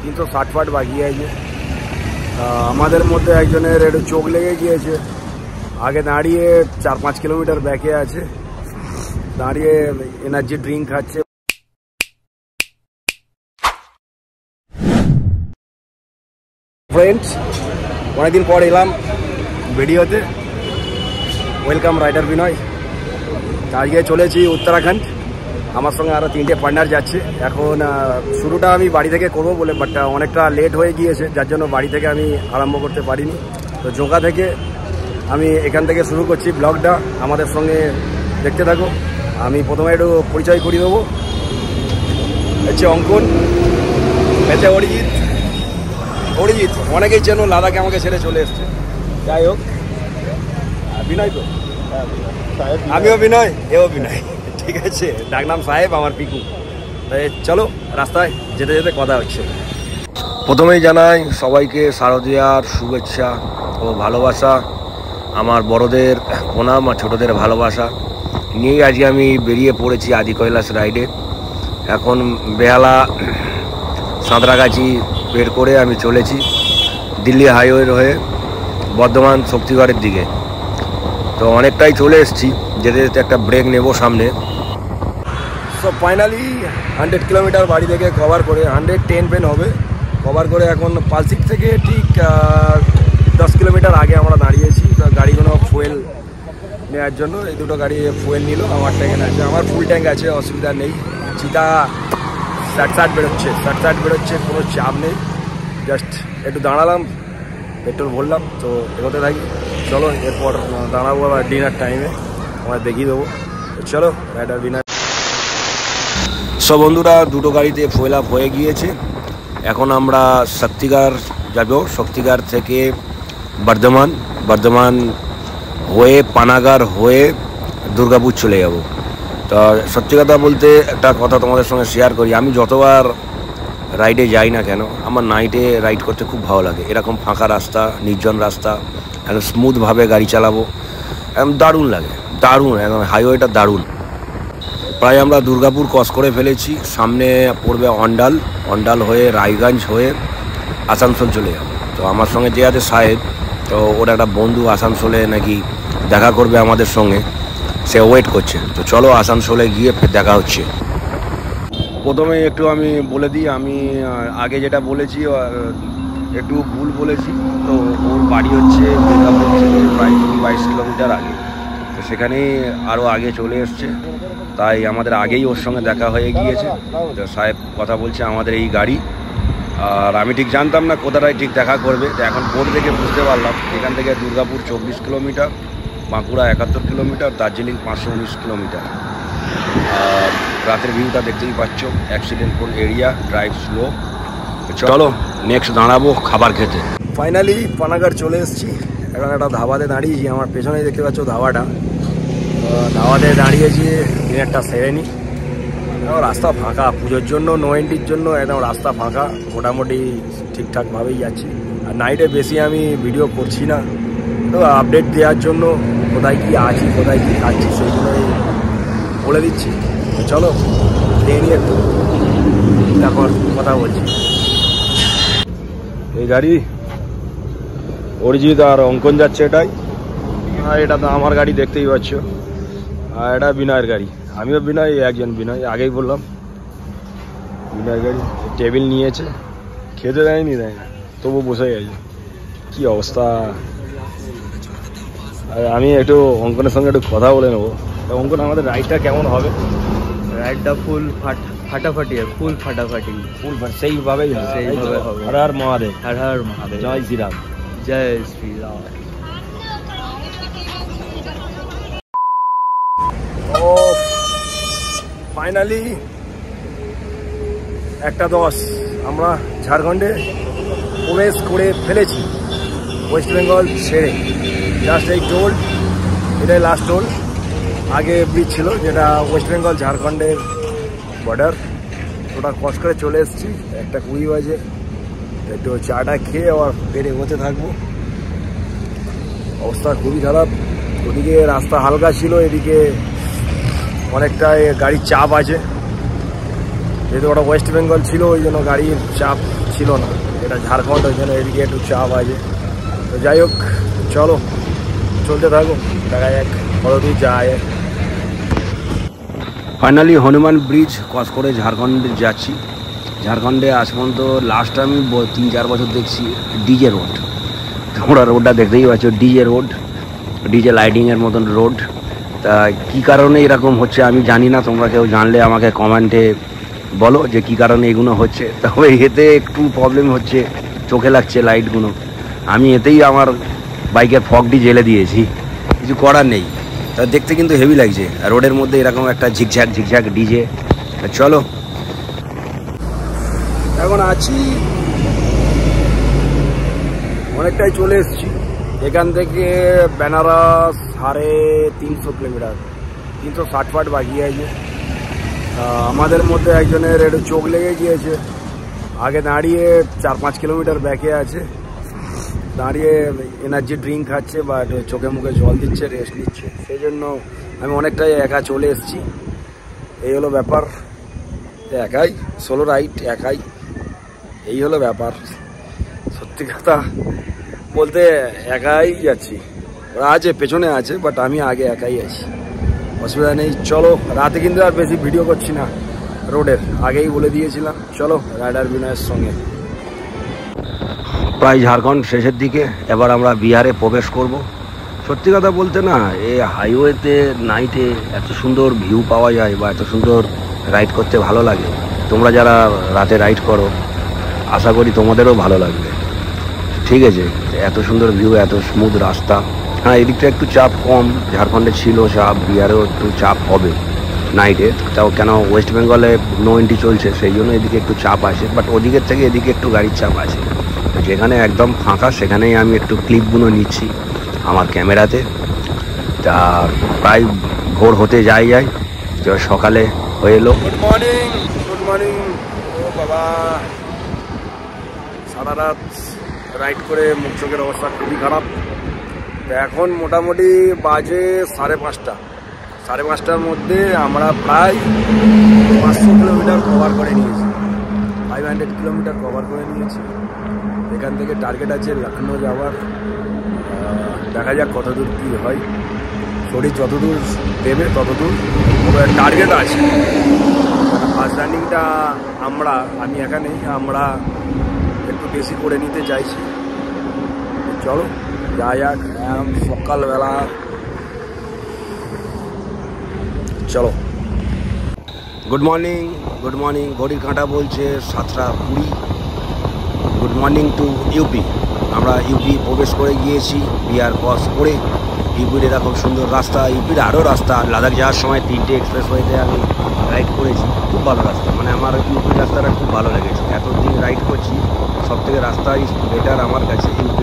360 ফাট বাকি আছে। আমাদের মধ্যে একজনের একটু চোখ লেগে গিয়েছে, আগে দাঁড়িয়ে 4-5 কিলোমিটার ব্যাকে আছে, দাঁড়িয়ে এনার্জি ড্রিঙ্ক খাচ্ছে। ফ্রেন্ডস, অনেকদিন পর এলাম ভিডিওতে। ওয়েলকাম রাইডার বিনয়। আজকে চলেছি উত্তরাখণ্ড, আমার সঙ্গে আরও 3টে পার্টনার যাচ্ছে। এখন শুরুটা আমি বাড়ি থেকে করবো বলে, বাট অনেকটা লেট হয়ে গিয়েছে, যার জন্য বাড়ি থেকে আমি আরম্ভ করতে পারিনি। তো জোকা থেকে আমি এখান থেকে শুরু করছি ব্লগটা, আমাদের সঙ্গে দেখতে থাকো। আমি প্রথমে একটু পরিচয় করিয়ে দেবো। হচ্ছে অঙ্কন, হচ্ছে অরিজিৎ। অনেকেই চেনো, লাদাখে আমাকে ছেড়ে চলে এসছে। যাই হোক, বিনয় তো, আমিও বিনয়, এও বিনয়, ঠিক আছে। ডাকনাম সাহেব, আমার পিকু। তাই চলো, রাস্তায় যেতে যেতে কথা হচ্ছে। প্রথমেই জানাই সবাইকে শারদীয়ার শুভেচ্ছা ও ভালোবাসা। আমার বড়দের প্রণাম আর ছোটদের ভালোবাসা নিয়েই আজকে আমি বেরিয়ে পড়েছি আদি কৈলাস রাইডে। এখন বেহালা সাঁতরাগাছি বের করে আমি চলেছি দিল্লি হাইওয়ের হয়ে বর্ধমান শক্তিগড়ের দিকে। তো অনেকটাই চলে এসেছি, যেতে যেতে একটা ব্রেক নেব সামনে। সো ফাইনালি 100 কিলোমিটার বাড়ি থেকে কভার করে, 110 পেন হবে কভার করে। এখন পালসিট থেকে ঠিক 10 কিলোমিটার আগে আমরা দাঁড়িয়েছি। তো গাড়িগুলো ফুয়েল নেওয়ার জন্য এই দুটো গাড়ি ফুয়েল নিল। আমার ট্যাঙ্ক আছে, আমার ফুল ট্যাঙ্ক আছে, অসুবিধা নেই। চিতা 60 বেরোচ্ছে, কোনো চাপ নেই। জাস্ট একটু দাঁড়ালাম, পেট্রোল ভরলাম, তো এগোতে থাকি। চলো, এরপর দাঁড়াবো আবার ডিনার টাইমে, আমরা দেখিয়ে দেবো। চলো, রাইডার বিনার। সব বন্ধুরা দুটো গাড়িতে ফুয়েল আপ হয়ে গিয়েছে। এখন আমরা শক্তিগড় যাব, শক্তিগড় থেকে বর্ধমান হয়ে পানাগড় হয়ে দুর্গাপুর চলে যাব। তো সত্যি কথা বলতে একটা কথা তোমাদের সঙ্গে শেয়ার করি, আমি যতবার রাইডে যাই না কেন, আমার নাইটে রাইড করতে খুব ভালো লাগে। এরকম ফাঁকা রাস্তা, নির্জন রাস্তা, একদম স্মুথভাবে গাড়ি চালাবো, একদম দারুণ লাগে, দারুণ, একদম হাইওয়েটা দারুণ। প্রায় আমরা দুর্গাপুর ক্রস করে ফেলেছি, সামনে পড়বে অন্ডাল হয়ে রায়গঞ্জ হয়ে আসানসোল চলে যাব। তো আমার সঙ্গে যে আছে সাহেব, তো ওর একটা বন্ধু আসানসোলে নাকি দেখা করবে আমাদের সঙ্গে, সে ওয়েট করছে। তো চলো আসানসোলে গিয়ে ফের দেখা হচ্ছে। প্রথমে একটু আমি বলে দিই, আমি আগে যেটা বলেছি একটু ভুল বলেছি। তো ওর বাড়ি হচ্ছে দুর্গাপুর থেকে প্রায় 22 কিলোমিটার আগে, তো সেখানেই আরও আগে চলে এসছে। তাই আমাদের আগেই ওর সঙ্গে দেখা হয়ে গিয়েছে। তো সাহেব কথা বলছে আমাদের এই গাড়ি, আর আমি ঠিক জানতাম না কোথাটায় ঠিক দেখা করবে। তো এখন বোর্ড দেখে বুঝতে পারলাম এখান থেকে Durgapur 24 kilometre, Bankura 71 kilometre, Darjeeling 519 kilometre. আর রাতের ভিউটা দেখতেই পাচ্ছ, অ্যাক্সিডেন্ট কোন এরিয়া, ড্রাইভ স্লো। চলো নেক্সট দাঁড়াবো খাবার খেতে। ফাইনালি পানাগড় চলে এসেছি। এখন একটা ধাবাতে দাঁড়িয়েছি, আমার পেছনেই দেখতে পাচ্ছ ধাবাটা। ধাবাতে দাঁড়িয়েছি, ডিনারটা সেরে নিই। রাস্তা ফাঁকা, পুজোর জন্য, নো এন্ট্রির জন্য একদম রাস্তা ফাঁকা, মোটামুটি ঠিকঠাকভাবেই যাচ্ছি। আর নাইটে বেশি আমি ভিডিও করছি না, তো আপডেট দেওয়ার জন্য কোথায় কী আছি, কোথায় কী খাচ্ছি সেইগুলোই বলে দিচ্ছি। চলো খেয়ে নিয়ে একটু তারপর কথা বলছি। এই গাড়ি অরিজিৎ আর অঙ্কন যাচ্ছে এটাই, আর এটা তো আমার গাড়ি দেখতেই পাচ্ছ। আর এটা বিনয়ের গাড়ি, আমিও বিনয়, একজন বিনয়, আগেই বললাম বিনয়ের গাড়ি। টেবিল নিয়েছে, খেতে দেয়নি, দেয় না, তবু বসে গেছে। কী অবস্থা। আর আমি একটু অঙ্কনের সঙ্গে একটু কথা বলে নেবো। অঙ্কন, আমাদের রাইডটা কেমন হবে? রাইডটা ফুল ফাটাফাটি, ফুল ফাটাফাটি, সেইভাবেই সেইভাবে হবে। হর হর মহাদেব, হর হর মহাদেব, জয় শ্রীরাম, জয় শ্রীরাম। ও ফাইনালি 1:10 আমরা ঝাড়খণ্ডে প্রবেশ করে ফেলেছি, ওয়েস্ট বেঙ্গল ছেড়ে। জাস্ট এই টোল, এটাই লাস্ট টোল। আগে ব্রিজ ছিল যেটা ওয়েস্ট বেঙ্গল ঝাড়খণ্ডের বর্ডার, ওটা ক্রস করে চলে এসেছি। 1:20 বাজে, একটু চাটা খেয়ে আবার ফের এগোতে থাকবো। অবস্থা খুবই খারাপ। ওদিকে রাস্তা হালকা ছিল, এদিকে অনেকটাই গাড়ির চাপ আছে, যেহেতু ওটা ওয়েস্ট বেঙ্গল ছিল ওই জন্য গাড়ির চাপ ছিল। ছিল না, এটা ঝাড়খণ্ড, ওই জন্য এদিকে একটু চাপ আছে। তো যাই হোক, চলো চলতে থাকো, দেখা যাক কত দূর যায়। ফাইনালি হনুমান ব্রিজ ক্রস করে ঝাড়খণ্ডে যাচ্ছি। ঝাড়খণ্ডে আজ পর্যন্ত লাস্ট আমি 3-4 বছর দেখছি ডিজে রোড। তোমরা রোডটা দেখতেই পাচ্ছ, ডিজে রোড, ডিজে লাইটিংয়ের মতন রোড। তা কী কারণে এরকম হচ্ছে আমি জানি না, তোমরা কেউ জানলে আমাকে কমেন্টে বলো যে কী কারণে এগুলো হচ্ছে। তবে এতে একটু প্রবলেম হচ্ছে, চোখে লাগছে লাইটগুলো। আমি এতেই আমার বাইকের ফগটি জেলে দিয়েছি, কিছু করার নেই। তা দেখতে কিন্তু হেভি লাগছে, আর রোডের মধ্যে এরকম একটা ঝিকঝ্যাক ঝিকঝ্যাক ডিজে। চলো, এখন আছি, অনেকটাই চলে এসেছি। এখান থেকে বেনারস 350 কিলোমিটার, 360 বাকি আছে। আমাদের মধ্যে একজনের একটু চোখ লেগে গিয়েছে, আগে দাঁড়িয়ে 4-5 কিলোমিটার ব্যাকে আছে, দাঁড়িয়ে এনার্জি ড্রিঙ্ক খাচ্ছে বা চোখে মুখে জল দিচ্ছে, রেস্ট নিচ্ছে। সেই জন্য আমি অনেকটাই একা চলে এসেছি। এই হলো ব্যাপার, একাই সোলো রাইড, একাই, এই হলো ব্যাপার। সত্যি কথা বলতে একাই যাচ্ছি, ওরা আছে পেছনে আছে, বাট আমি আগে একাই আছি, অসুবিধা নেই। চলো, রাতে কিন্তু আর বেশি ভিডিও করছি না রোডের, আগেই বলে দিয়েছিলাম। চলো রাইডার বিনয়ের সঙ্গে। প্রায় ঝাড়খণ্ড শেষের দিকে, এবার আমরা বিহারে প্রবেশ করব। সত্যি কথা বলতে না, এই হাইওয়েতে নাইটে এত সুন্দর ভিউ পাওয়া যায় বা এত সুন্দর রাইড করতে ভালো লাগে। তোমরা যারা রাতে রাইড করো, আশা করি তোমাদেরও ভালো লাগবে। ঠিক আছে, এত সুন্দর ভিউ, এত স্মুথ রাস্তা। হ্যাঁ, এদিকটা একটু চাপ কম, ঝাড়খণ্ডে ছিল চাপ, বিহারেও একটু চাপ হবে নাইটে। তাও কেন, ওয়েস্ট বেঙ্গলে নো এন্ট্রি চলছে, সেই জন্য এদিকে একটু চাপ আছে, বাট ওদিকের থেকে এদিকে একটু গাড়ির চাপ আছে। যেখানে একদম ফাঁকা সেখানেই আমি একটু ক্লিপগুলো নিচ্ছি আমার ক্যামেরাতে। তা প্রায় ভোর হতে যায় তো সকালে হয়ে এলো। Good morning, good morning. ও বাবা, সারা রাত রাইড করে মুখ চোখের অবস্থা খুবই খারাপ। তো এখন মোটামুটি বাজে 5:30। 5:30টার মধ্যে আমরা প্রায় 500 কিলোমিটার কভার করে নিয়েছি, 500 কিলোমিটার কভার করে নিয়েছি। এখান থেকে টার্গেট আছে লখনৌ যাওয়ার। দেখা যাক কত দূর কী হয়, শরীর যতদূর দেবে ততদূর টার্গেট আছে। ফার্স্ট রানিংটা আমি এখানেই, আমরা একটু বেশি করে নিতে চাইছি। চলো যা যাক, সকালবেলা চলো। Good morning, good morning. ঘড়ির কাঁটা বলছে 7:20। Good morning to UP. আমরা ইউপি প্রবেশ করে গিয়েছি, বিহার ক্রস করে। ইউপির এরকম সুন্দর রাস্তা, ইউপির আরও রাস্তা। লাদাখ যাওয়ার সময় 3টে এক্সপ্রেসওয়েতে আমি রাইড করেছি, খুব ভালো রাস্তা। মানে আমার ইউপির রাস্তাটা খুব ভালো লেগেছে। এতদিন রাইড করছি, সব থেকে রাস্তাই বেটার আমার কাছে ইউপি